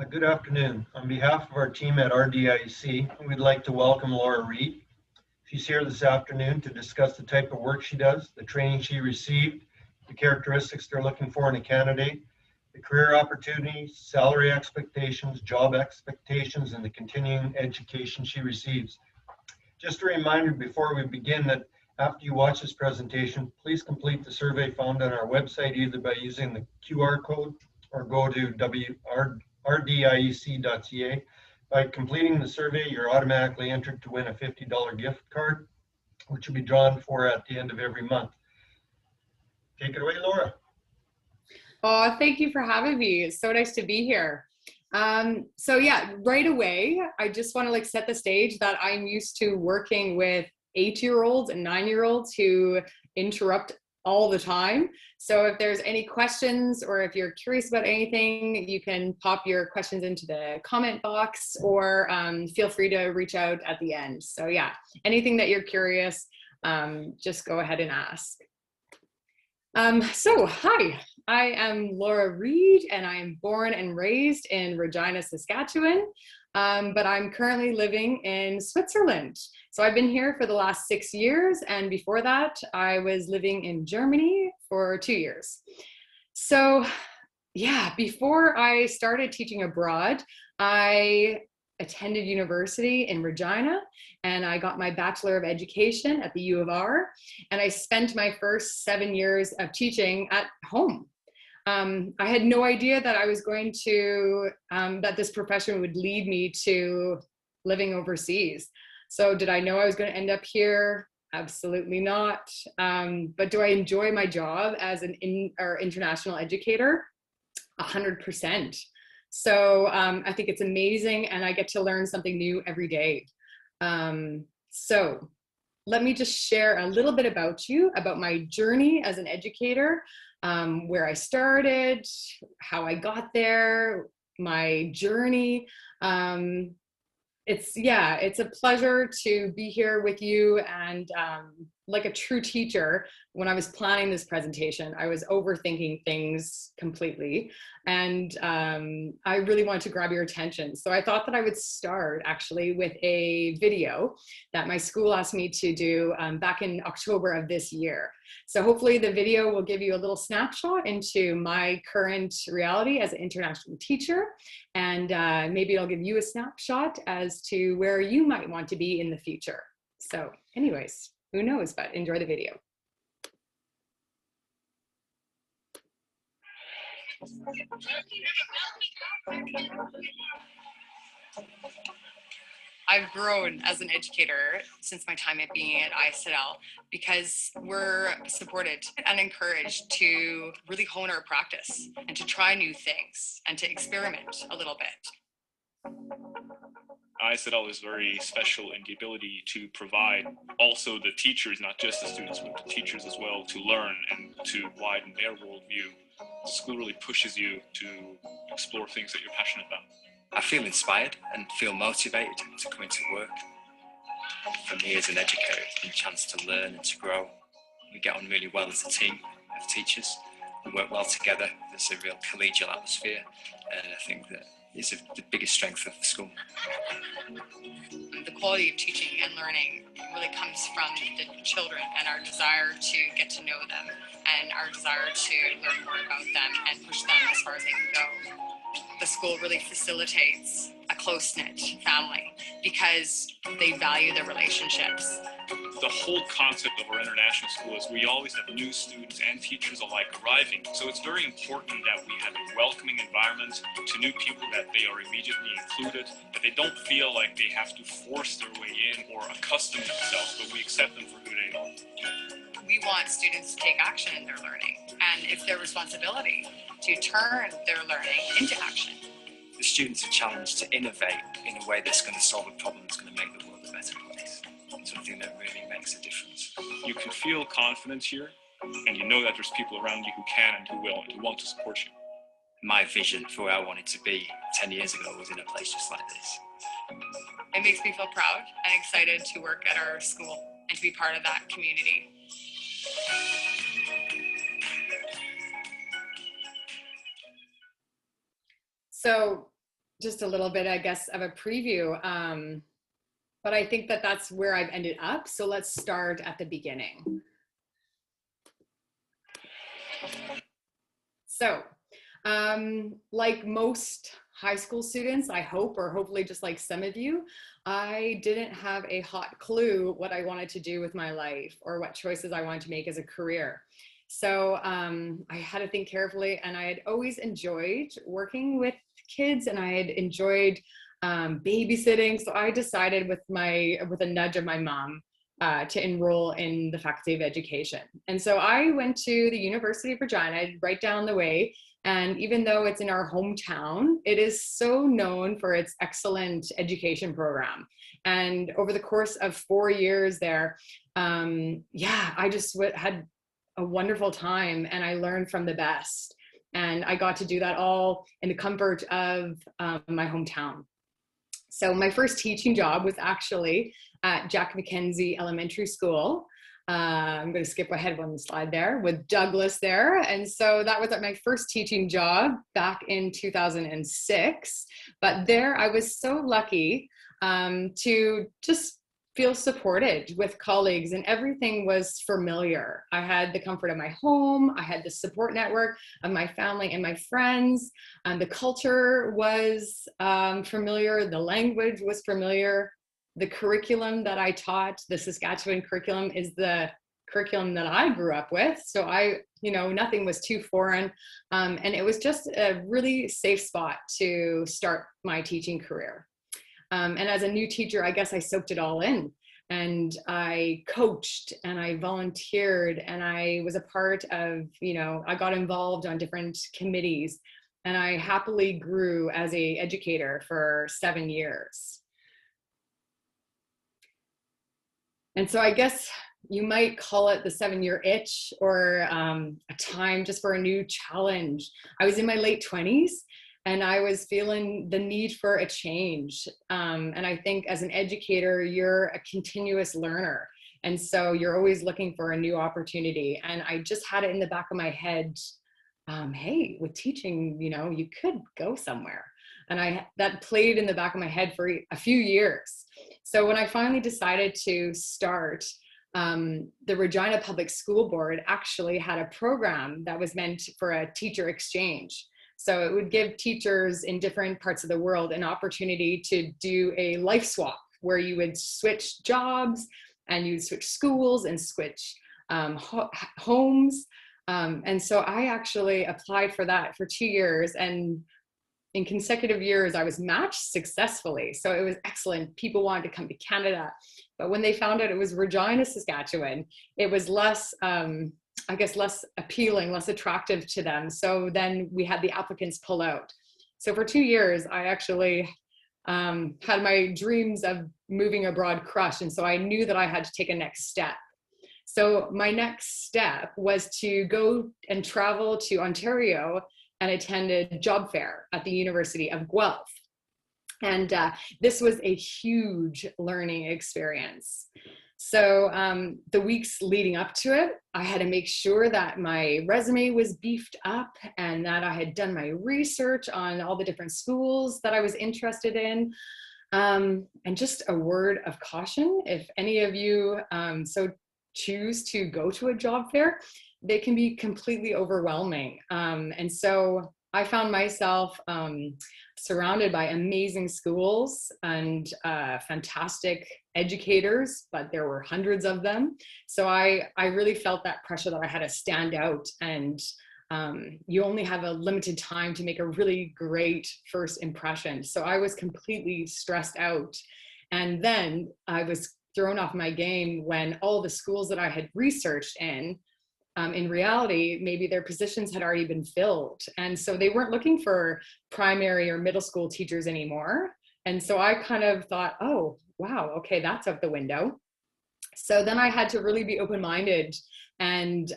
Good afternoon. On behalf of our team at RDIEC, we'd like to welcome Laura Reed. She's here this afternoon to discuss the type of work she does, the training she received, the characteristics they're looking for in a candidate, the career opportunities, salary expectations, job expectations, and the continuing education she receives. Just a reminder before we begin that after you watch this presentation, please complete the survey found on our website either by using the QR code or go to rdiec.ca. By completing the survey, you're automatically entered to win a $50 gift card, which will be drawn for at the end of every month. Take it away, Laura. Oh, thank you for having me. It's so nice to be here. So yeah, right away, I just want to set the stage that I'm used to working with 8-year-olds and 9-year-olds who interrupt all the time. So if there's any questions or if you're curious about anything, you can pop your questions into the comment box or feel free to reach out at the end. So yeah, anything that you're curious, just go ahead and ask. So hi, I am Laura Reed and I am born and raised in Regina, Saskatchewan, but I'm currently living in Switzerland. So I've been here for the last 6 years, and before that I was living in Germany for 2 years. So yeah, before I started teaching abroad, I attended university in Regina and I got my Bachelor of Education at the U of R, and I spent my first 7 years of teaching at home. I had no idea that I was going to, that this profession would lead me to living overseas. So did I know I was going to end up here? Absolutely not. But do I enjoy my job as an international educator? 100%. So I think it's amazing and I get to learn something new every day. So let me just share a little bit about my journey as an educator, where I started, how I got there, my journey. It's a pleasure to be here with you, and like a true teacher, when I was planning this presentation, I was overthinking things completely, and I really wanted to grab your attention. So I thought that I would start actually with a video that my school asked me to do back in October of this year. So hopefully the video will give you a little snapshot into my current reality as an international teacher, and maybe it'll give you a snapshot as to where you might want to be in the future. So anyways, who knows, but enjoy the video. I've grown as an educator since my time at being at ISETL because we're supported and encouraged to really hone our practice and to try new things and to experiment a little bit. ISETL is very special in the ability to provide also the teachers, not just the students, but the teachers as well, to learn and to widen their worldview. The school really pushes you to explore things that you're passionate about. I feel inspired and feel motivated to come into work. For me as an educator, it's been a chance to learn and to grow. We get on really well as a team of teachers. We work well together. There's a real collegial atmosphere, and I think that is the biggest strength of the school. The quality of teaching and learning really comes from the children and our desire to get to know them and our desire to learn more about them and push them as far as they can go. The school really facilitates a close-knit family because they value their relationships. The whole concept of our international school is we always have new students and teachers alike arriving. So it's very important that we have a welcoming environment to new people, that they are immediately included, that they don't feel like they have to force their way in or accustom themselves, but we accept them for who they are. We want students to take action in their learning, and it's their responsibility to turn their learning into action. The students are challenged to innovate in a way that's going to solve a problem that's going to make the world a better place. Something that really makes a difference. You can feel confident here, and you know that there's people around you who can and who will and who want to support you. My vision for where I wanted to be 10 years ago was in a place just like this. It makes me feel proud and excited to work at our school and to be part of that community. So just a little bit, I guess, of a preview. But I think that that's where I've ended up. So let's start at the beginning. So, like most high school students, I hope, or hopefully just like some of you, I didn't have a hot clue what I wanted to do with my life or what choices I wanted to make as a career. So I had to think carefully, and I had always enjoyed working with kids, and I had enjoyed babysitting. So I decided with a nudge of my mom to enroll in the Faculty of Education. And so I went to the University of Regina, right down the way. And even though it's in our hometown, it is so known for its excellent education program. And over the course of 4 years there, I just had a wonderful time, and I learned from the best. And I got to do that all in the comfort of my hometown. So my first teaching job was actually at Jack Mackenzie Elementary School. I'm going to skip ahead one slide there with Douglas there. And so that was my first teaching job back in 2006. But there I was so lucky to just feel supported with colleagues, and everything was familiar. I had the comfort of my home. I had the support network of my family and my friends. The culture was familiar. The language was familiar. The curriculum that I taught, the Saskatchewan curriculum, is the curriculum that I grew up with. So nothing was too foreign. And it was just a really safe spot to start my teaching career. And as a new teacher, I guess I soaked it all in, and I coached and I volunteered, and I was a part of, I got involved on different committees, and I happily grew as an educator for 7 years. And so I guess you might call it the 7-year itch, or a time just for a new challenge. I was in my late 20s, and I was feeling the need for a change. And I think as an educator, you're a continuous learner. And so you're always looking for a new opportunity. And I just had it in the back of my head, hey, with teaching, you could go somewhere. And that played in the back of my head for a few years. So when I finally decided to start, the Regina Public School Board actually had a program that was meant for a teacher exchange. So it would give teachers in different parts of the world an opportunity to do a life swap, where you would switch jobs and you'd switch schools and switch homes. And so I actually applied for that for 2 years, and in consecutive years, I was matched successfully. So it was excellent. People wanted to come to Canada. But when they found out it was Regina, Saskatchewan, it was less appealing, less attractive to them. So then we had the applicants pull out. So for 2 years, I actually had my dreams of moving abroad crushed. And so I knew that I had to take a next step. So my next step was to go and travel to Ontario and attended job fair at the University of Guelph. And this was a huge learning experience. So the weeks leading up to it, I had to make sure that my resume was beefed up and that I had done my research on all the different schools that I was interested in. And just a word of caution, if any of you so choose to go to a job fair, they can be completely overwhelming. And so I found myself surrounded by amazing schools and fantastic educators, but there were hundreds of them. So I really felt that pressure that I had to stand out, and you only have a limited time to make a really great first impression. So I was completely stressed out. And then I was thrown off my game when all the schools that I had researched in reality, maybe their positions had already been filled. And so they weren't looking for primary or middle school teachers anymore. And so I kind of thought, oh, wow, okay, that's out the window. So then I had to really be open-minded and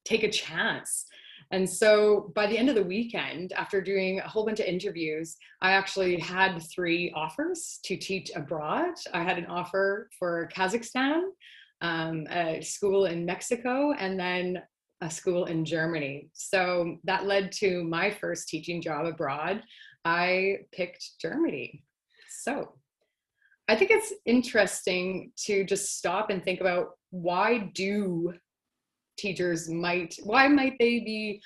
take a chance. And so by the end of the weekend, after doing a whole bunch of interviews, I actually had 3 offers to teach abroad. I had an offer for Kazakhstan, a school in Mexico, and then a school in Germany. So that led to my first teaching job abroad. I picked Germany. So I think it's interesting to just stop and think about why might they be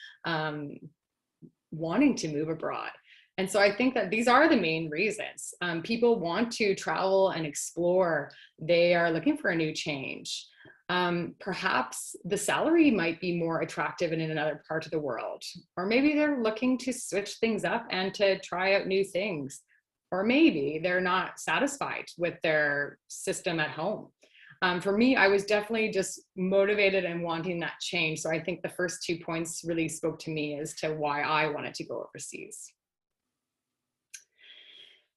wanting to move abroad? And so I think that these are the main reasons. People want to travel and explore. They are looking for a new change. Perhaps the salary might be more attractive in another part of the world, or maybe they're looking to switch things up and to try out new things, or maybe they're not satisfied with their system at home. For me, I was definitely just motivated and wanting that change. So I think the first 2 points really spoke to me as to why I wanted to go overseas.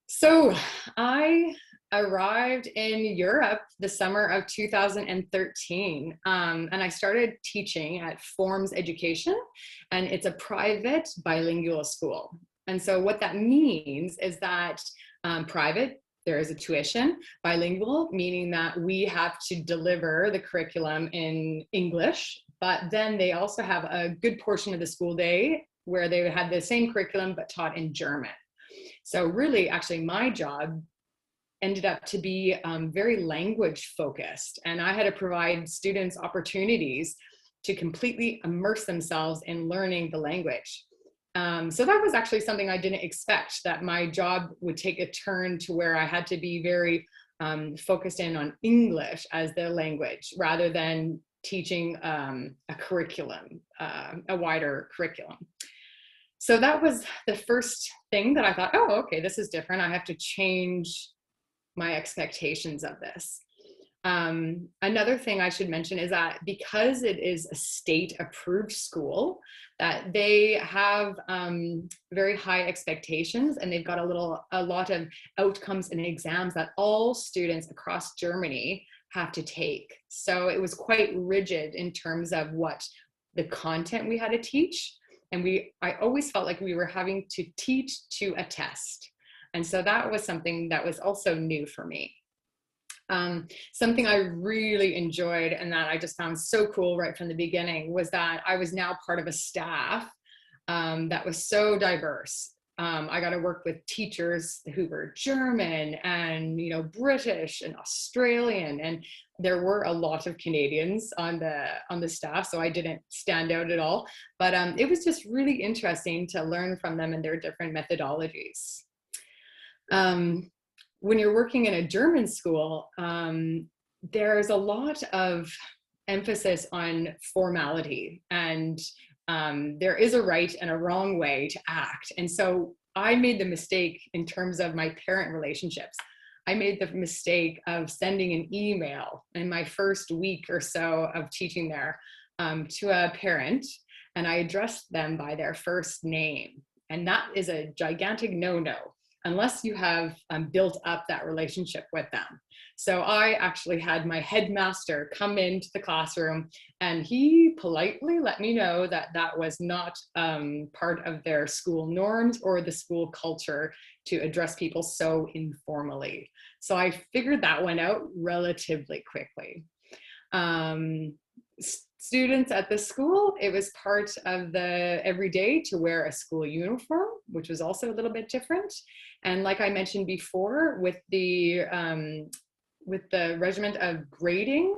So I arrived in Europe the summer of 2013, and I started teaching at Forms Education, and it's a private bilingual school. And so what that means is that private, there is a tuition, bilingual, meaning that we have to deliver the curriculum in English, but then they also have a good portion of the school day where they would have the same curriculum but taught in German. So really, actually, my job ended up to be very language focused, and I had to provide students opportunities to completely immerse themselves in learning the language. So that was actually something I didn't expect, that my job would take a turn to where I had to be very focused in on English as the language rather than teaching a curriculum, a wider curriculum. So that was the first thing that I thought, oh, okay, this is different. I have to change my expectations of this. Another thing I should mention is that because it is a state approved school, that they have very high expectations, and they've got a lot of outcomes and exams that all students across Germany have to take. So it was quite rigid in terms of what the content we had to teach. And I always felt like we were having to teach to a test. And so that was something that was also new for me. Something I really enjoyed and that I just found so cool right from the beginning was that I was now part of a staff that was so diverse. I got to work with teachers who were German and, British and Australian, and there were a lot of Canadians on the staff, so I didn't stand out at all. But it was just really interesting to learn from them and their different methodologies. When you're working in a German school, there's a lot of emphasis on formality, and there is a right and a wrong way to act. And so I made the mistake in terms of my parent relationships. I made the mistake of sending an email in my first week or so of teaching there to a parent, and I addressed them by their first name. And that is a gigantic no-no, unless you have built up that relationship with them. So I actually had my headmaster come into the classroom, and he politely let me know that that was not part of their school norms or the school culture to address people so informally. So I figured that one out relatively quickly. Students at the school, it was part of the everyday to wear a school uniform, which was also a little bit different. And like I mentioned before, with the regiment of grading,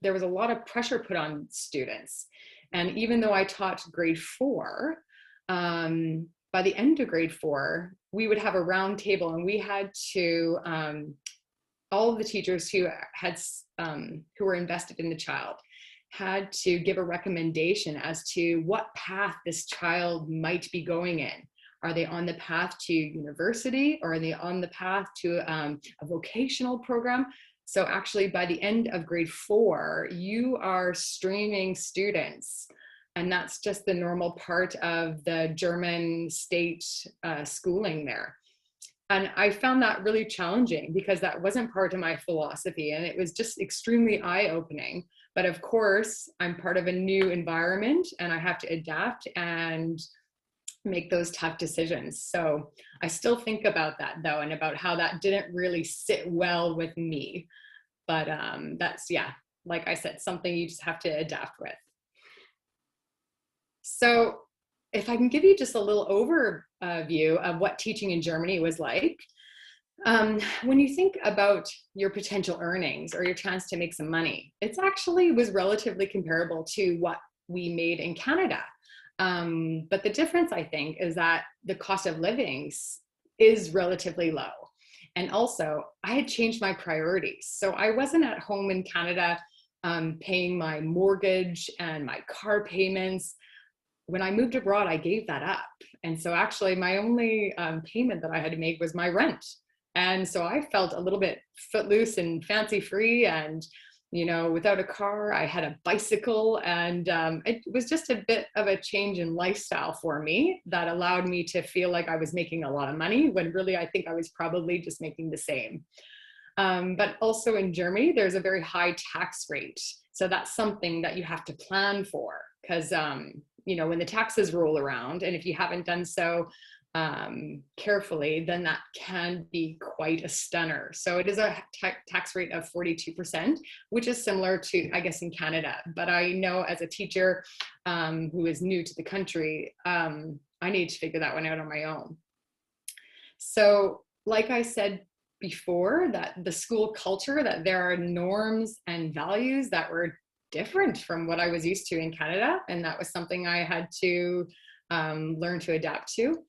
there was a lot of pressure put on students. And even though I taught grade 4, by the end of grade 4, we would have a round table, and we had to, all of the teachers who were invested in the child had to give a recommendation as to what path this child might be going in. Are they on the path to university, or are they on the path to a vocational program? So actually by the end of grade 4, you are streaming students, and that's just the normal part of the German state schooling there. And I found that really challenging because that wasn't part of my philosophy, and it was just extremely eye-opening. But of course, I'm part of a new environment, and I have to adapt and make those tough decisions. So I still think about that though, and about how that didn't really sit well with me. But that's, yeah, like I said, something you just have to adapt with. So if I can give you just a little overview of what teaching in Germany was like, when you think about your potential earnings or your chance to make some money, it's actually was relatively comparable to what we made in Canada. But the difference, I think, is that the cost of living is relatively low. And also, I had changed my priorities. So I wasn't at home in Canada paying my mortgage and my car payments. When I moved abroad, I gave that up. And so actually, my only payment that I had to make was my rent. And so I felt a little bit footloose and fancy free, and, without a car. I had a bicycle, and it was just a bit of a change in lifestyle for me that allowed me to feel like I was making a lot of money when really I think I was probably just making the same. But also in Germany, there's a very high tax rate. So that's something that you have to plan for, because, when the taxes roll around, and if you haven't done so carefully, then that can be quite a stunner. So it is a tax rate of 42%, which is similar to, I guess, in Canada. But I know as a teacher who is new to the country, I need to figure that one out on my own. So like I said before, that the school culture, that there are norms and values that were different from what I was used to in Canada. And that was something I had to learn to adapt to.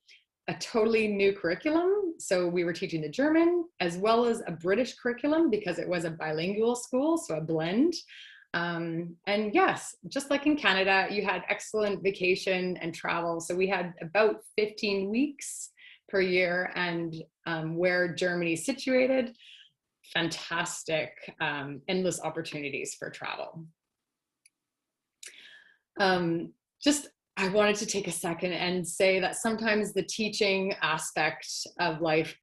A totally new curriculum. So we were teaching the German as well as a British curriculum because it was a bilingual school, so a blend. And yes, just like in Canada, you had excellent vacation and travel. So we had about 15 weeks per year, and where Germany is situated, fantastic, endless opportunities for travel. I wanted to take a second and say that sometimes the teaching aspect of life,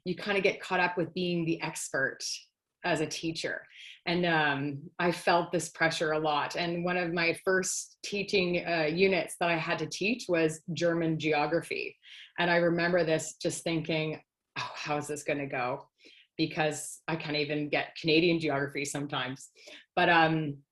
you kind of get caught up with being the expert as a teacher. And I felt this pressure a lot. And one of my first teaching units that I had to teach was German geography. And I remember this just thinking, oh, how is this going to go? Because I can't even get Canadian geography sometimes. But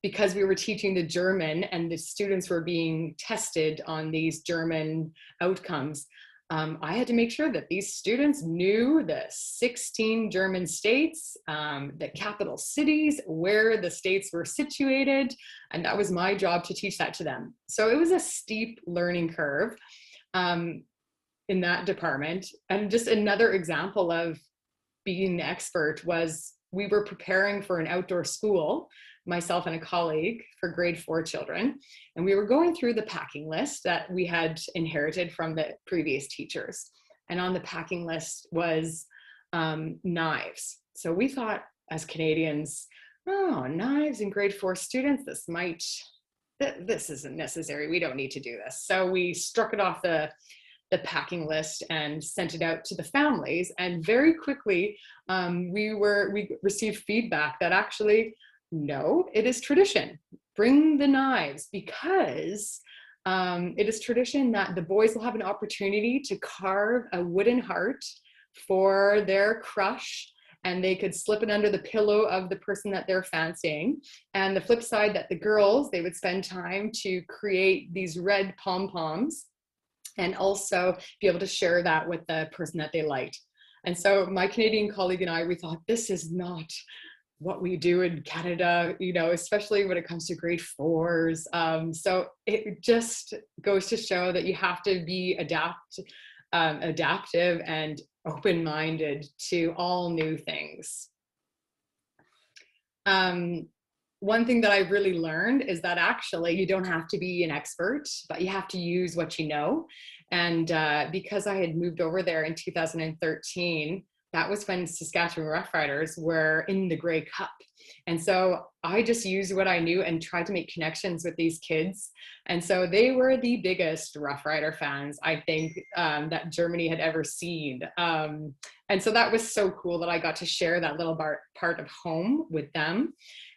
because we were teaching the German and the students were being tested on these German outcomes, I had to make sure that these students knew the 16 German states, the capital cities, where the states were situated. And that was my job to teach that to them. So it was a steep learning curve in that department. And just another example of being the expert was we were preparing for an outdoor school, myself and a colleague, for grade 4 children. And we were going through the packing list that we had inherited from the previous teachers. And on the packing list was knives. So we thought as Canadians, oh, knives in grade 4 students, this isn't necessary. We don't need to do this. So we struck it off the packing list and sent it out to the families. And very quickly, we received feedback that actually, no, it is tradition. Bring the knives, because it is tradition that the boys will have an opportunity to carve a wooden heart for their crush, and they could slip it under the pillow of the person that they're fancying. And the flip side, that the girls, they would spend time to create these red pom-poms and also be able to share that with the person that they liked. And so my Canadian colleague and I, we thought, this is not what we do in Canada, especially when it comes to grade 4s. So it just goes to show that you have to be adaptive and open-minded to all new things. One thing that I really learned is that actually you don't have to be an expert, but you have to use what you know. And because I had moved over there in 2013, that was when Saskatchewan Roughriders were in the Grey Cup. And so I just used what I knew and tried to make connections with these kids. And so they were the biggest Rough Rider fans, I think, that Germany had ever seen. And so that was so cool that I got to share that little part of home with them.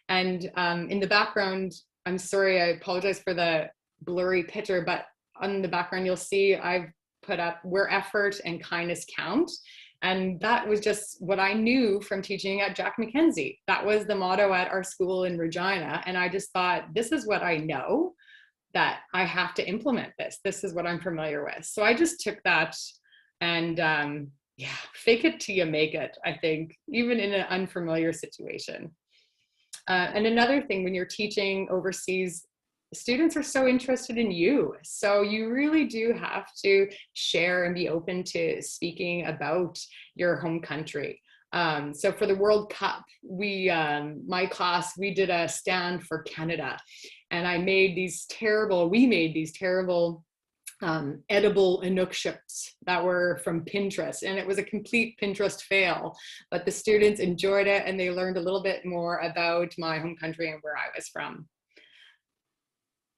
And in the background, I'm sorry, I apologize for the blurry picture, but on the background, you'll see I've put up where effort and kindness count. And that was just what I knew from teaching at Jack Mackenzie. That was the motto at our school in Regina. And I just thought, this is what I know. that I have to implement this. This is what I'm familiar with. So I just took that and yeah, fake it till you make it, I think, even in an unfamiliar situation. And another thing, when you're teaching overseas, students are so interested in you. So you really do have to share and be open to speaking about your home country. So for the World Cup, my class, we did a stand for Canada, and we made these terrible edible Inuk chips that were from Pinterest, and it was a complete Pinterest fail, but the students enjoyed it and they learned a little bit more about my home country and where I was from.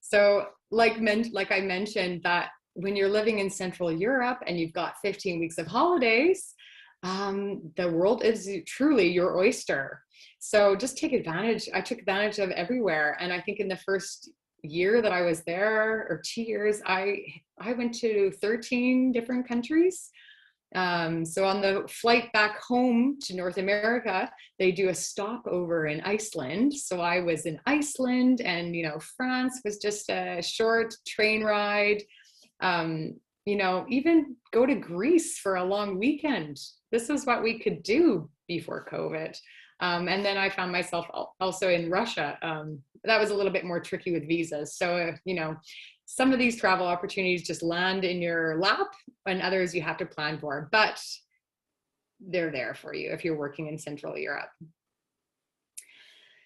So like I mentioned, that when you're living in Central Europe and you've got 15 weeks of holidays, the world is truly your oyster. So just take advantage. I took advantage of everywhere. And I think in the first year that I was there, or 2 years, I went to 13 different countries. So on the flight back home to North America, they do a stopover in Iceland. So I was in Iceland, and, France was just a short train ride. Even go to Greece for a long weekend. This is what we could do before COVID. And then I found myself also in Russia. That was a little bit more tricky with visas. So, some of these travel opportunities just land in your lap, and others you have to plan for, but they're there for you if you're working in Central Europe.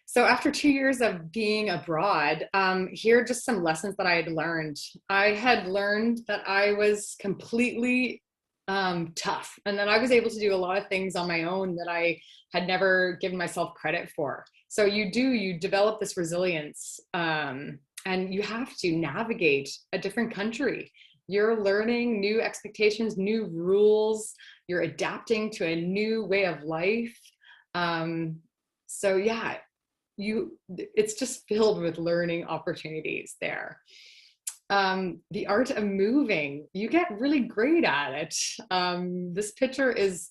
So after 2 years of being abroad, here are just some lessons that I had learned. I had learned that I was completely tough, and that I was able to do a lot of things on my own that I had never given myself credit for. So you develop this resilience, and you have to navigate a different country. You're learning new expectations, new rules, you're adapting to a new way of life. So yeah, it's just filled with learning opportunities there. The art of moving, you get really great at it. This picture is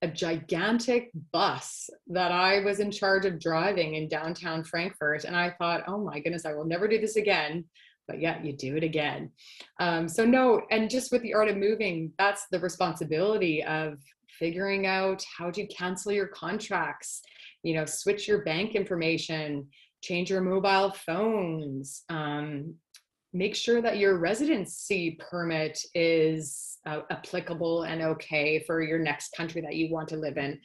a gigantic bus that I was in charge of driving in downtown Frankfurt. And I thought, oh my goodness, I will never do this again. But yeah, you do it again. And just with the art of moving, that's the responsibility of figuring out how to cancel your contracts, switch your bank information, change your mobile phones, make sure that your residency permit is applicable and okay for your next country that you want to live in.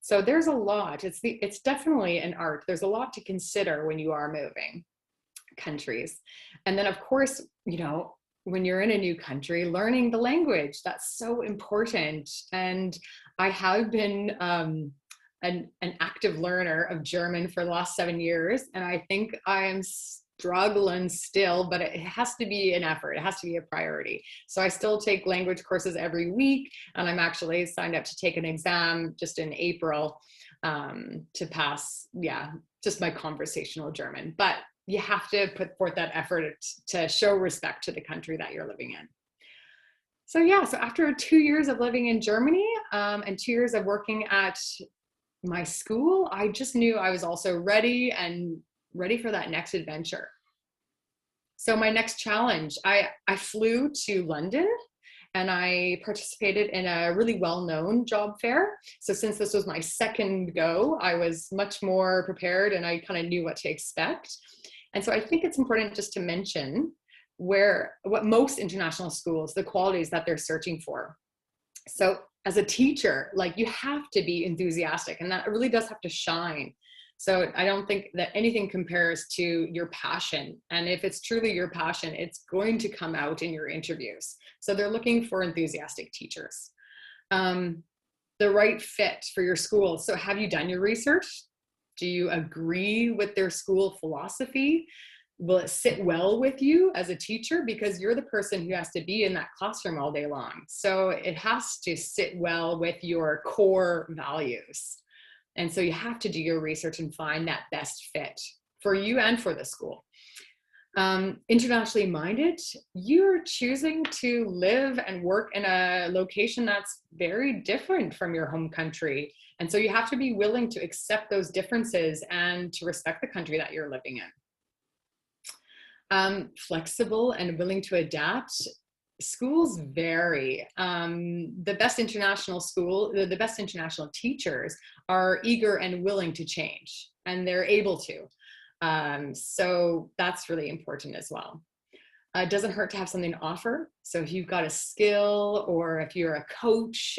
So there's a lot. It's definitely an art. There's a lot to consider when you are moving countries. And then of course, when you're in a new country, learning the language, that's so important. And I have been an active learner of German for the last 7 years. And I think I am struggling still, but it has to be an effort. It has to be a priority. So I still take language courses every week, and I'm actually signed up to take an exam just in April to pass, just my conversational German. But you have to put forth that effort to show respect to the country that you're living in. So after 2 years of living in Germany and 2 years of working at my school, I just knew I was also ready for that next adventure. So my next challenge, I flew to London and I participated in a really well-known job fair. So since this was my second go, I was much more prepared and I kind of knew what to expect. And so I think it's important just to mention what most international schools, the qualities that they're searching for. So as a teacher, you have to be enthusiastic, and that really does have to shine. So I don't think that anything compares to your passion. And if it's truly your passion, it's going to come out in your interviews. So they're looking for enthusiastic teachers. The right fit for your school. So have you done your research? Do you agree with their school philosophy? Will it sit well with you as a teacher? Because you're the person who has to be in that classroom all day long. So it has to sit well with your core values. And so you have to do your research and find that best fit for you and for the school. Internationally minded, you're choosing to live and work in a location that's very different from your home country. And so you have to be willing to accept those differences and to respect the country that you're living in. Flexible and willing to adapt. Schools vary. The best international teachers are eager and willing to change, and they're able to. So that's really important as well. It doesn't hurt to have something to offer. So if you've got a skill, or if you're a coach,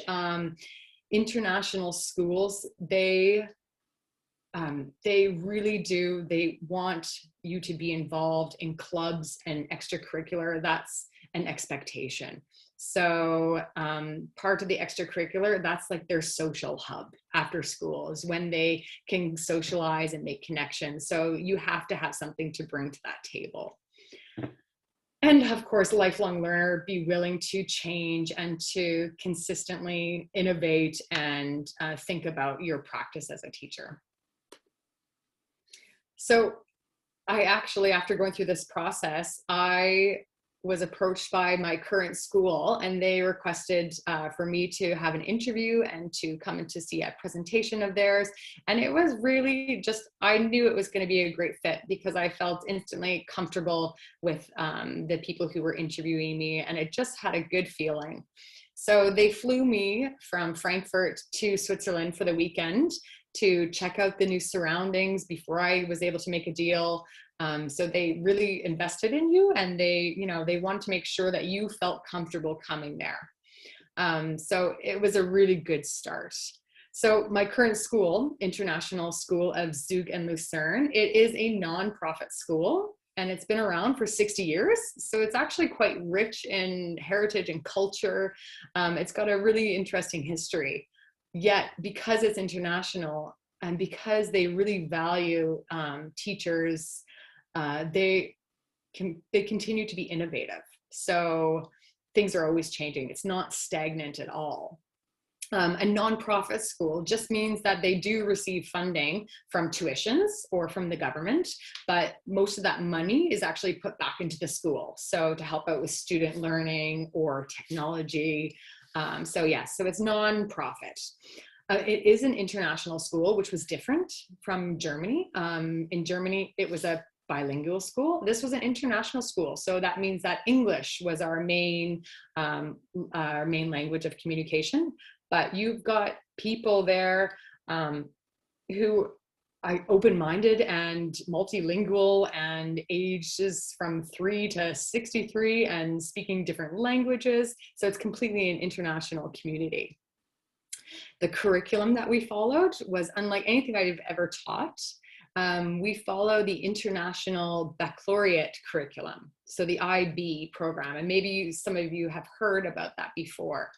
international schools, they really do. They want you to be involved in clubs and extracurricular. That's an expectation. So part of the extracurricular, that's like their social hub after school, is when they can socialize and make connections. So you have to have something to bring to that table. And of course, lifelong learner, be willing to change and to consistently innovate and think about your practice as a teacher. So I actually, after going through this process, I was approached by my current school, and they requested for me to have an interview and to come in to see a presentation of theirs. And it was really just, I knew it was going to be a great fit because I felt instantly comfortable with the people who were interviewing me, and it just had a good feeling. So they flew me from Frankfurt to Switzerland for the weekend to check out the new surroundings before I was able to make a deal. So they really invested in you, and they wanted to make sure that you felt comfortable coming there. So it was a really good start. So my current school, International School of Zug and Lucerne, it is a nonprofit school, and it's been around for 60 years. So it's actually quite rich in heritage and culture. It's got a really interesting history. Yet, because it's international and because they really value teachers, they continue to be innovative. So things are always changing. It's not stagnant at all. A nonprofit school just means that they do receive funding from tuitions or from the government, but most of that money is actually put back into the school. So to help out with student learning or technology. So it's nonprofit. It is an international school, which was different from Germany. In Germany, it was a bilingual school. This was an international school. So that means that English was our main language of communication. But you've got people there who are open-minded and multilingual, and ages from 3 to 63 and speaking different languages. So it's completely an international community. The curriculum that we followed was unlike anything I've ever taught. We follow the International Baccalaureate curriculum, so the IB program, and maybe some of you have heard about that before.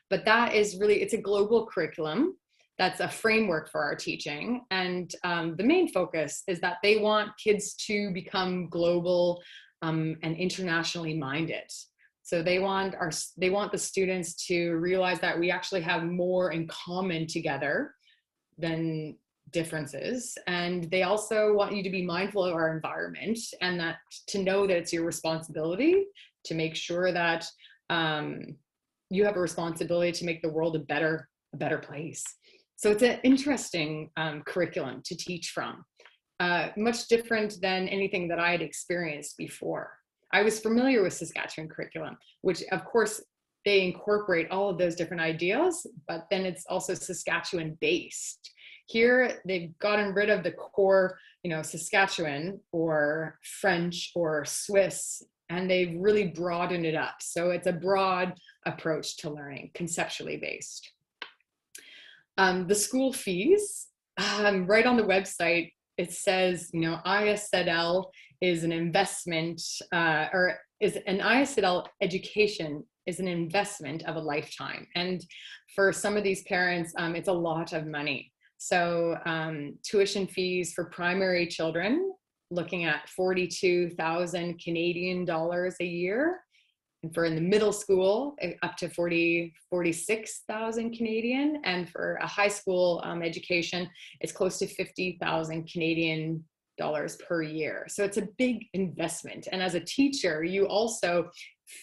But that is really, it's a global curriculum. That's a framework for our teaching. And the main focus is that they want kids to become global and internationally minded. So they want the students to realize that we actually have more in common together than differences. And they also want you to be mindful of our environment, and that to know that it's your responsibility to make sure that you have a responsibility to make the world a better place. So it's an interesting curriculum to teach from, much different than anything that I had experienced before. I was familiar with Saskatchewan curriculum, which of course they incorporate all of those different ideas, but then it's also Saskatchewan based. Here, they've gotten rid of the core, Saskatchewan or French or Swiss, and they've really broadened it up. So it's a broad approach to learning, conceptually based. The school fees, right on the website, it says, ISL is an investment, ISL education is an investment of a lifetime. And for some of these parents, it's a lot of money. So tuition fees for primary children, looking at 42,000 Canadian dollars a year. And for in the middle school, up to 46,000 Canadian. And for a high school education, it's close to 50,000 Canadian dollars per year. So it's a big investment. And as a teacher, you also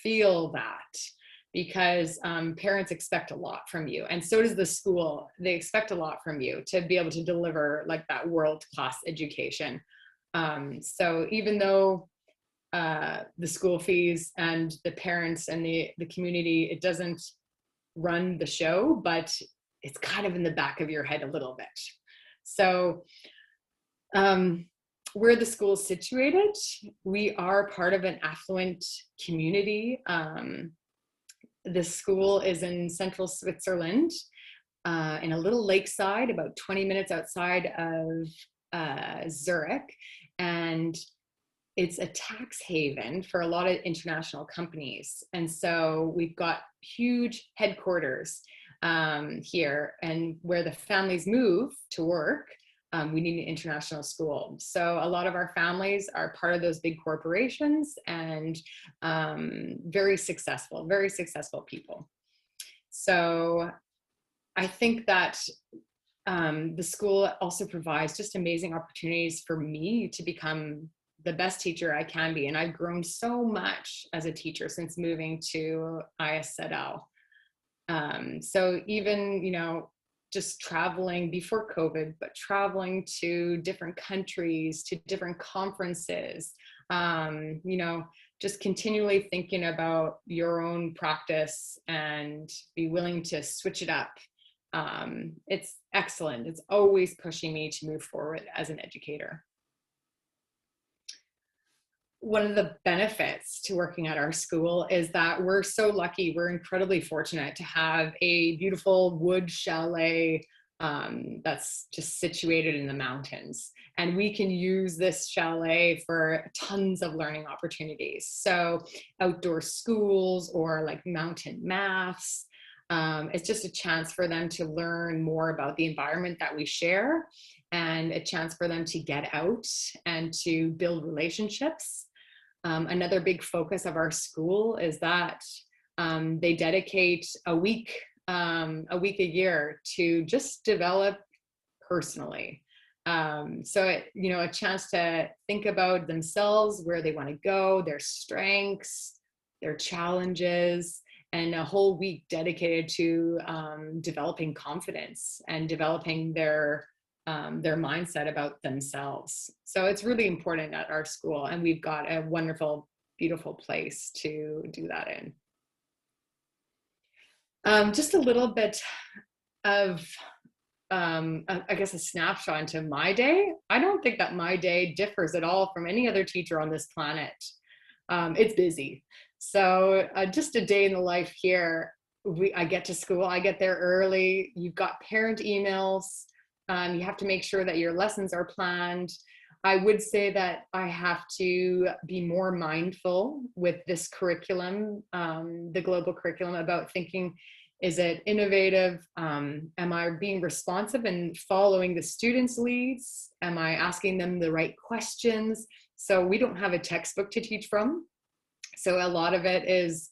feel that, because parents expect a lot from you. And so does the school. They expect a lot from you to be able to deliver like that world-class education. So even though the school fees and the parents and the community. It doesn't run the show, but it's kind of in the back of your head a little bit. So where the school is situated, we are part of an affluent community. The school is in central Switzerland, in a little lakeside, about 20 minutes outside of Zurich. And it's a tax haven for a lot of international companies. And so we've got huge headquarters here, and where the families move to work, we need an international school. So a lot of our families are part of those big corporations, and very successful people. So I think that the school also provides just amazing opportunities for me to become the best teacher I can be. And I've grown so much as a teacher since moving to ISZL. So even, you know, just traveling before COVID, but traveling to different countries, to different conferences, you know, just continually thinking about your own practice and be willing to switch it up. It's excellent. It's always pushing me to move forward as an educator. One of the benefits to working at our school is that we're so lucky, we're incredibly fortunate to have a beautiful wood chalet that's just situated in the mountains. And we can use this chalet for tons of learning opportunities. So outdoor schools or like mountain maths. It's just a chance for them to learn more about the environment that we share, and a chance for them to get out and to build relationships. Another big focus of our school is that they dedicate a week a year to just develop personally. So, you know, a chance to think about themselves, where they want to go, their strengths, their challenges, and a whole week dedicated to developing confidence and developing their mindset about themselves. So it's really important at our school, and we've got a wonderful, beautiful place to do that in. Just a little bit of, I guess, a snapshot into my day. I don't think that my day differs at all from any other teacher on this planet. It's busy. So just a day in the life here. I get to school, I get there early. You've got parent emails. You have to make sure that your lessons are planned. I would say that I have to be more mindful with this curriculum, the global curriculum, about thinking, is it innovative? Am I being responsive and following the students' leads? Am I asking them the right questions? So we don't have a textbook to teach from. So a lot of it is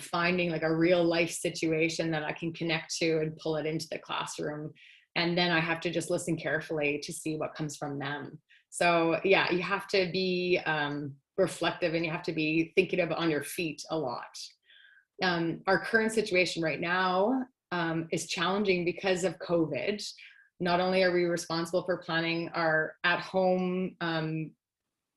finding like a real life situation that I can connect to and pull it into the classroom. And then I have to just listen carefully to see what comes from them. So yeah, you have to be reflective, and you have to be thinking of on your feet a lot. Our current situation right now is challenging because of COVID. Not only are we responsible for planning our at-home,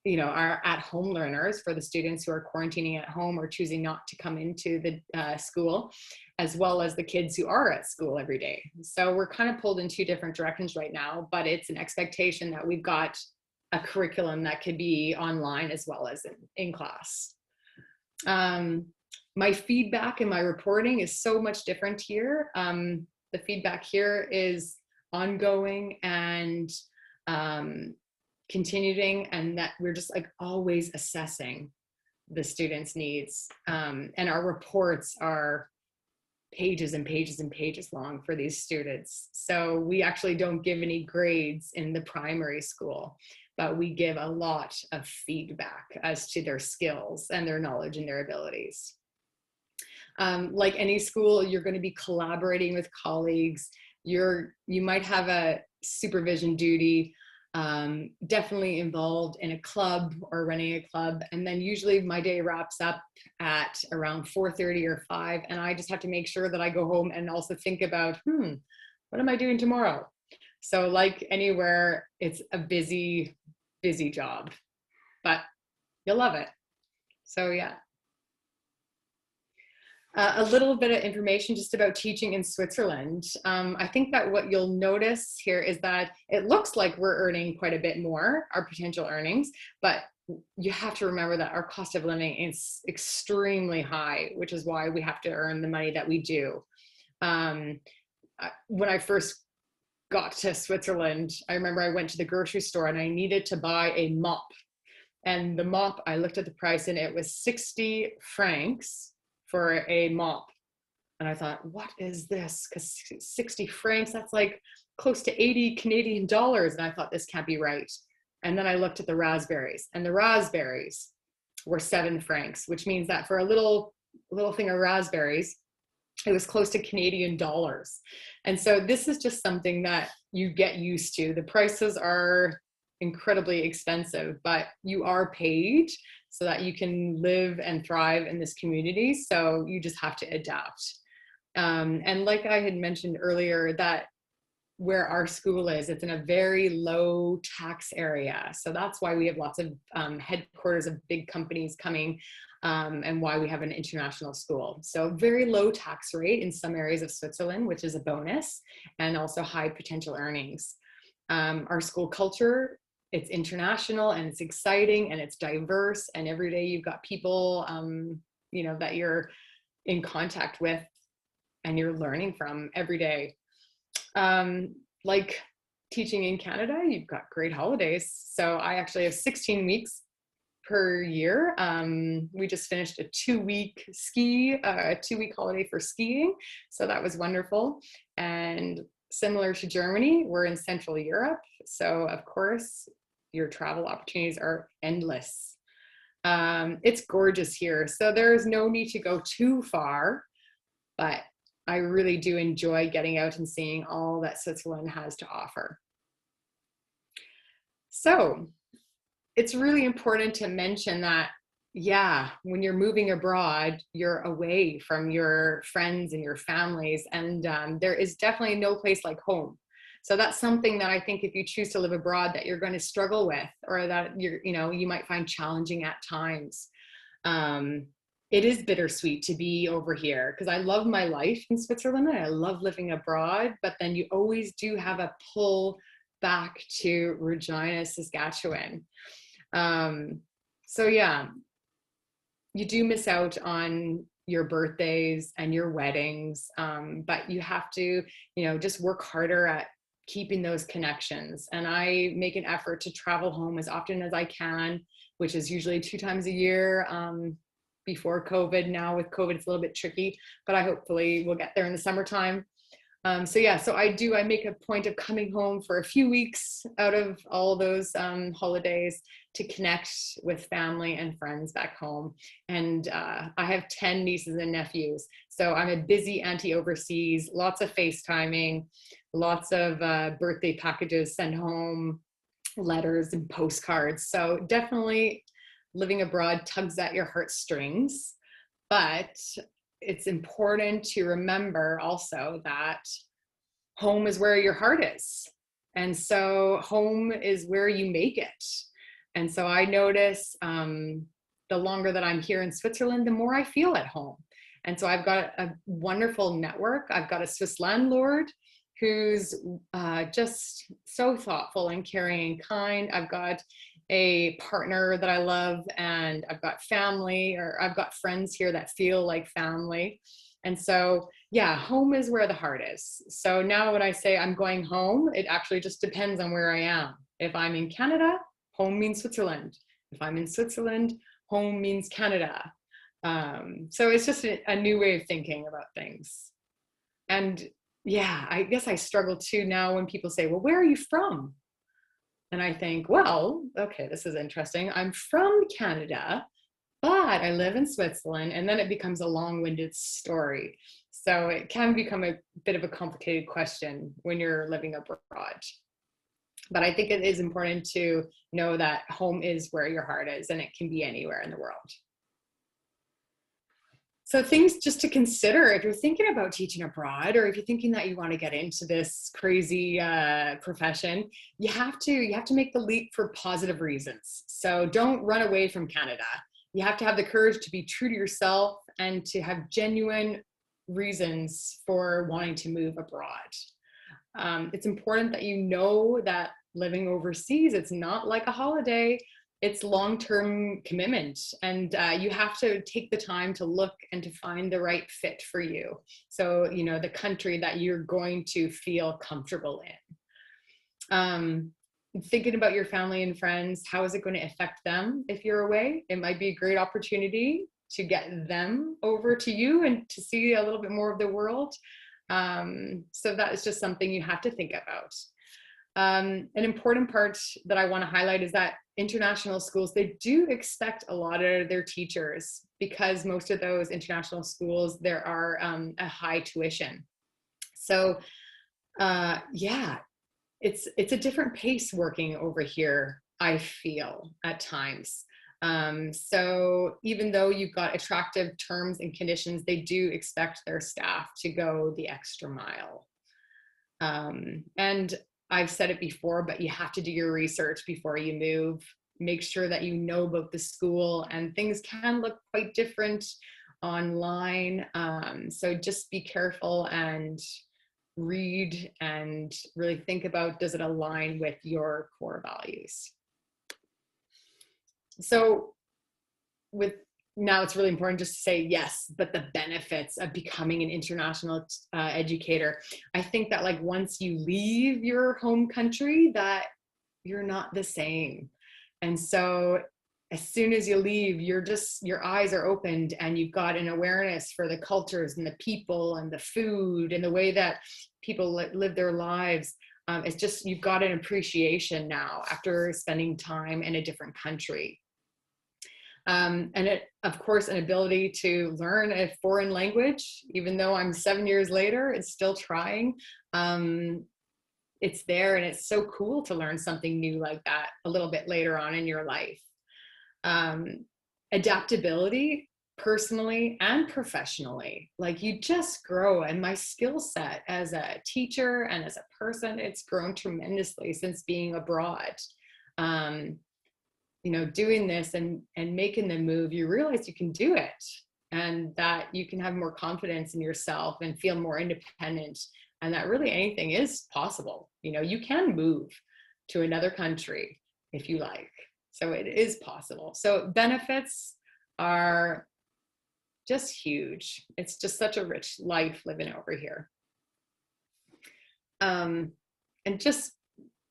you know, our at-home learners for the students who are quarantining at home or choosing not to come into the school, as well as the kids who are at school every day. So we're kind of pulled in two different directions right now, but it's an expectation that we've got a curriculum that could be online as well as in class. My feedback and my reporting is so much different here. The feedback here is ongoing and continuing, and that we're just like always assessing the students' needs. And our reports are pages and pages and pages long for these students. So we actually don't give any grades in the primary school, but we give a lot of feedback as to their skills and their knowledge and their abilities. Like any school, you're going to be collaborating with colleagues. You might have a supervision duty, definitely involved in a club or running a club. And then usually my day wraps up at around 4:30 or 5. And I just have to make sure that I go home and also think about, what am I doing tomorrow? So like anywhere, it's a busy, busy job, but you'll love it. So yeah. A little bit of information just about teaching in Switzerland. I think that what you'll notice here is that it looks like we're earning quite a bit more, our potential earnings, but you have to remember that our cost of living is extremely high, which is why we have to earn the money that we do. When I first got to Switzerland, I remember I went to the grocery store and I needed to buy a mop. And the mop, I looked at the price and it was 60 francs for a mop. And I thought, what is this? Because 60 francs, that's like close to 80 Canadian dollars. And I thought, this can't be right. And then I looked at the raspberries, and the raspberries were 7 francs, which means that for a little thing of raspberries, it was close to Canadian dollars. And so this is just something that you get used to. The prices are incredibly expensive, but you are paid so that you can live and thrive in this community. So you just have to adapt. And like I had mentioned earlier, that where our school is, it's in a very low tax area. So that's why we have lots of headquarters of big companies coming, and why we have an international school. So very low tax rate in some areas of Switzerland, which is a bonus, and also high potential earnings. Our school culture, it's international and it's exciting and it's diverse, and every day you've got people that you're in contact with and you're learning from every day. Like teaching in Canada, you've got great holidays. So I actually have 16 weeks per year. We just finished a 2-week holiday for skiing. So that was wonderful. And similar to Germany, we're in Central Europe. So of course, your travel opportunities are endless. It's gorgeous here. So there's no need to go too far, but I really do enjoy getting out and seeing all that Switzerland has to offer. So it's really important to mention that, yeah, when you're moving abroad, you're away from your friends and your families, and there is definitely no place like home. So that's something that I think if you choose to live abroad that you're going to struggle with, or that you might find challenging at times. It is bittersweet to be over here because I love my life in Switzerland and I love living abroad, but then you always do have a pull back to Regina, Saskatchewan. So yeah, you do miss out on your birthdays and your weddings, but you have to, just work harder at keeping those connections. And I make an effort to travel home as often as I can, which is usually 2 times a year. Before COVID. Now with COVID, it's a little bit tricky, but I hopefully will get there in the summertime. So I make a point of coming home for a few weeks out of all those holidays to connect with family and friends back home. And I have 10 nieces and nephews. So I'm a busy auntie overseas, lots of FaceTiming, lots of birthday packages sent home, letters and postcards. So definitely living abroad tugs at your heartstrings, but it's important to remember also that home is where your heart is. And so home is where you make it. And so I notice the longer that I'm here in Switzerland, the more I feel at home. And so I've got a wonderful network. I've got a Swiss landlord who's just so thoughtful and caring and kind. I've got a partner that I love, and I've got family, or I've got friends here that feel like family. And so, yeah, home is where the heart is. So now when I say I'm going home, it actually just depends on where I am. If I'm in Canada, home means Switzerland. If I'm in Switzerland, home means Canada. So it's just a new way of thinking about things. And yeah, I guess I struggle too now when people say, well, where are you from? And I think, well, okay, this is interesting. I'm from Canada, but I live in Switzerland. And then it becomes a long-winded story. So it can become a bit of a complicated question when you're living abroad. But I think it is important to know that home is where your heart is, and it can be anywhere in the world. So things just to consider if you're thinking about teaching abroad, or if you're thinking that you want to get into this crazy profession, you have to make the leap for positive reasons. So don't run away from Canada. you have to have the courage to be true to yourself and to have genuine reasons for wanting to move abroad. It's important that you know that living overseas, it's not like a holiday. It's long-term commitment, and you have to take the time to look and to find the right fit for you. So, you know, the country that you're going to feel comfortable in. Thinking about your family and friends, how is it going to affect them if you're away? It might be a great opportunity to get them over to you and to see a little bit more of the world. So that is just something you have to think about. An important part that I want to highlight is that international schools, they do expect a lot of their teachers, because most of those international schools, there are a high tuition. So yeah, it's a different pace working over here, I feel at times. So even though you've got attractive terms and conditions, they do expect their staff to go the extra mile. And I've said it before, but you have to do your research before you move. Make sure that you know about the school, and things can look quite different online. So just be careful and read and really think about, does it align with your core values? So now it's really important just to say yes, but the benefits of becoming an international educator. I think that like once you leave your home country, that you're not the same. And so as soon as you leave, your eyes are opened, and you've got an awareness for the cultures and the people and the food and the way that people live their lives. It's just, you've got an appreciation now after spending time in a different country. And of course, an ability to learn a foreign language, even though I'm 7 years later, it's still trying. It's there, and it's so cool to learn something new like that a little bit later on in your life. Adaptability, personally and professionally, like you just grow, and my skill set as a teacher and as a person, it's grown tremendously since being abroad. You know, doing this and making the move, you realize you can do it, and that you can have more confidence in yourself and feel more independent, and that really anything is possible. You know, you can move to another country if you like. So it is possible. So benefits are just huge. It's just such a rich life living over here. And just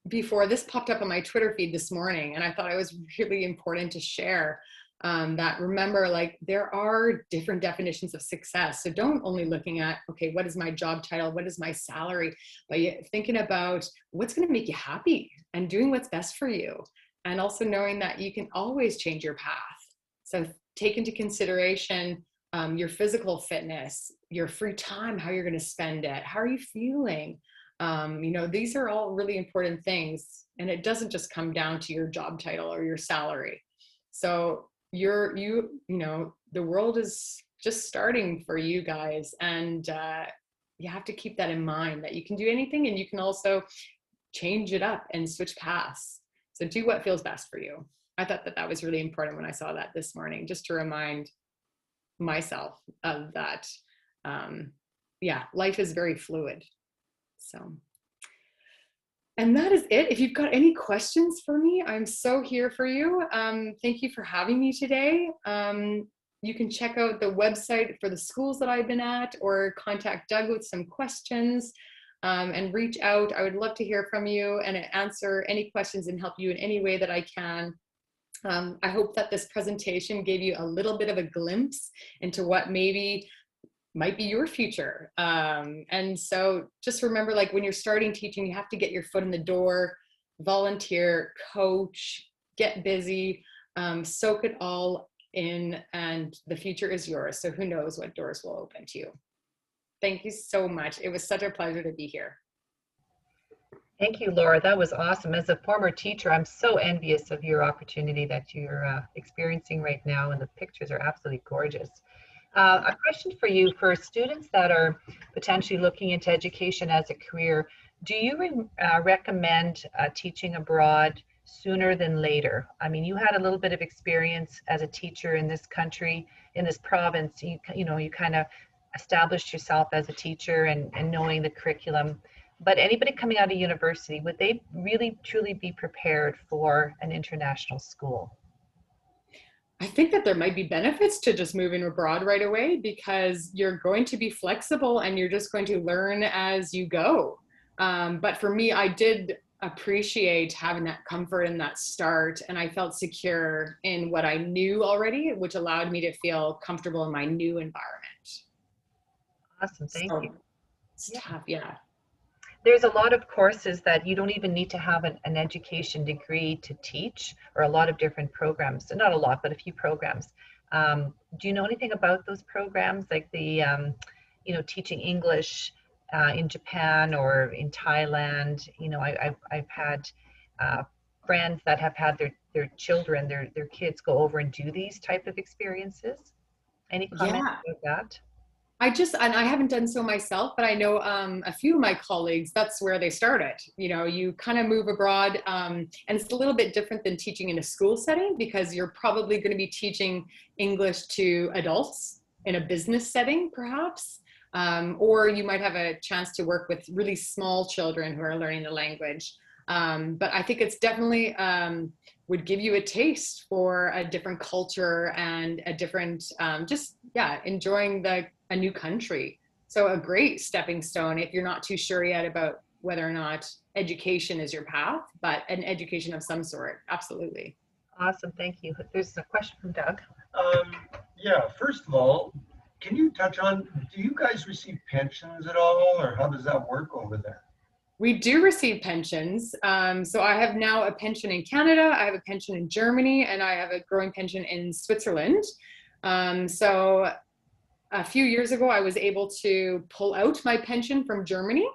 before, this popped up on my Twitter feed this morning, and I thought it was really important to share that, remember, like, there are different definitions of success. So don't only looking at, okay, what is my job title? What is my salary? But thinking about what's going to make you happy and doing what's best for you. And also knowing that you can always change your path. So take into consideration your physical fitness, your free time, how you're going to spend it, how are you feeling? You know, these are all really important things, and it doesn't just come down to your job title or your salary. So you know, the world is just starting for you guys, and you have to keep that in mind, that you can do anything, and you can also change it up and switch paths. So do what feels best for you. I thought that was really important when I saw that this morning, just to remind myself of that. Yeah, life is very fluid. So, and that is it. If you've got any questions for me, I'm so here for you. Thank you for having me today. You can check out the website for the schools that I've been at, or contact Doug with some questions, and reach out. I would love to hear from you and answer any questions and help you in any way that I can. I hope that this presentation gave you a little bit of a glimpse into what maybe might be your future. And so just remember, like, when you're starting teaching, you have to get your foot in the door, volunteer, coach, get busy, soak it all in, and the future is yours. So who knows what doors will open to you. Thank you so much. It was such a pleasure to be here. Thank you, Laura. That was awesome. As a former teacher, I'm so envious of your opportunity that you're experiencing right now, and the pictures are absolutely gorgeous. A question for you: for students that are potentially looking into education as a career, do you recommend teaching abroad sooner than later? I mean, you had a little bit of experience as a teacher in this country, in this province. You know, you kind of established yourself as a teacher and knowing the curriculum. But anybody coming out of university, would they really truly be prepared for an international school? I think that there might be benefits to just moving abroad right away, because you're going to be flexible and you're just going to learn as you go. But for me, I did appreciate having that comfort in that start, and I felt secure in what I knew already, which allowed me to feel comfortable in my new environment. Awesome, thank So, you. it's tough, yeah. There's a lot of courses that you don't even need to have an education degree to teach, or a lot of different programs. So not a lot, but a few programs. Do you know anything about those programs, like the, you know, teaching English in Japan or in Thailand? You know, I've had friends that have had their children, their kids go over and do these type of experiences. Any comments about that? And I haven't done so myself, but I know a few of my colleagues, that's where they started. You know, you kind of move abroad, and it's a little bit different than teaching in a school setting, because you're probably going to be teaching English to adults in a business setting, perhaps. Or you might have a chance to work with really small children who are learning the language. But I think it's definitely would give you a taste for a different culture and a different, enjoying a new country. So a great stepping stone if you're not too sure yet about whether or not education is your path, but an education of some sort, absolutely. Awesome, thank you. There's a question from Doug. Yeah, first of all, can you touch on, do you guys receive pensions at all, or how does that work over there? We do receive pensions. So I have now a pension in Canada, I have a pension in Germany, and I have a growing pension in Switzerland. So a few years ago, I was able to pull out my pension from Germany.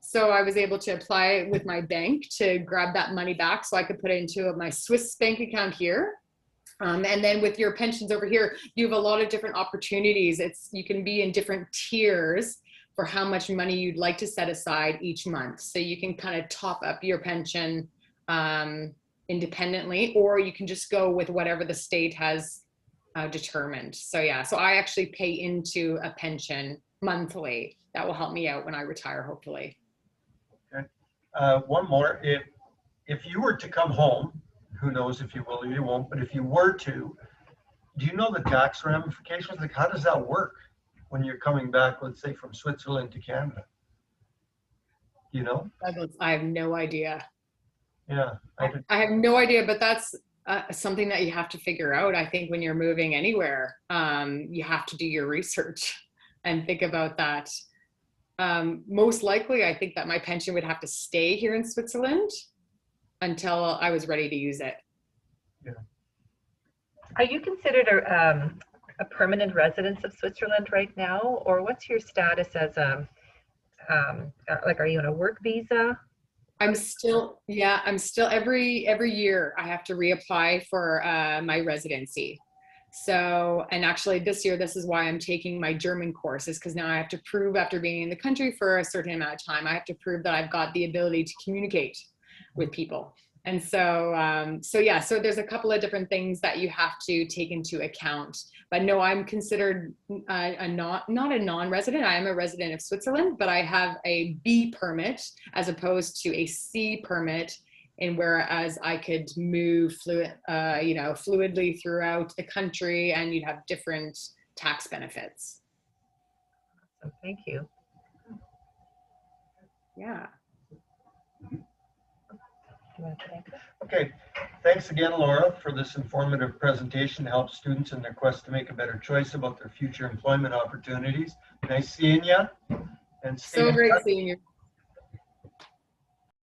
So I was able to apply with my bank to grab that money back so I could put it into my Swiss bank account here. And then with your pensions over here, you have a lot of different opportunities. You can be in different tiers for how much money you'd like to set aside each month. So you can kind of top up your pension independently, or you can just go with whatever the state has determined. So yeah, so I actually pay into a pension monthly. That will help me out when I retire, hopefully. Okay. One more, if you were to come home, who knows if you will or you won't, but if you were to, do you know the tax ramifications? Like, how does that work when you're coming back, let's say from Switzerland to Canada? You know? Douglas, I have no idea. Yeah. I have no idea, but that's something that you have to figure out. I think when you're moving anywhere, you have to do your research and think about that. Most likely, I think that my pension would have to stay here in Switzerland until I was ready to use it. Yeah. Are you considered a permanent resident of Switzerland right now, or what's your status as like, are you on a work visa? I'm still every year I have to reapply for my residency. So, and actually this year, this is why I'm taking my German courses, because now I have to prove, after being in the country for a certain amount of time, I have to prove that I've got the ability to communicate with people. And so, so there's a couple of different things that you have to take into account. But no, I'm considered not a non-resident. I am a resident of Switzerland, but I have a B permit as opposed to a C permit, and whereas I could move fluidly throughout the country, and you'd have different tax benefits. Awesome, thank you. Yeah. Okay, thanks again, Laura, for this informative presentation to help students in their quest to make a better choice about their future employment opportunities. Nice seeing you. And so great seeing you.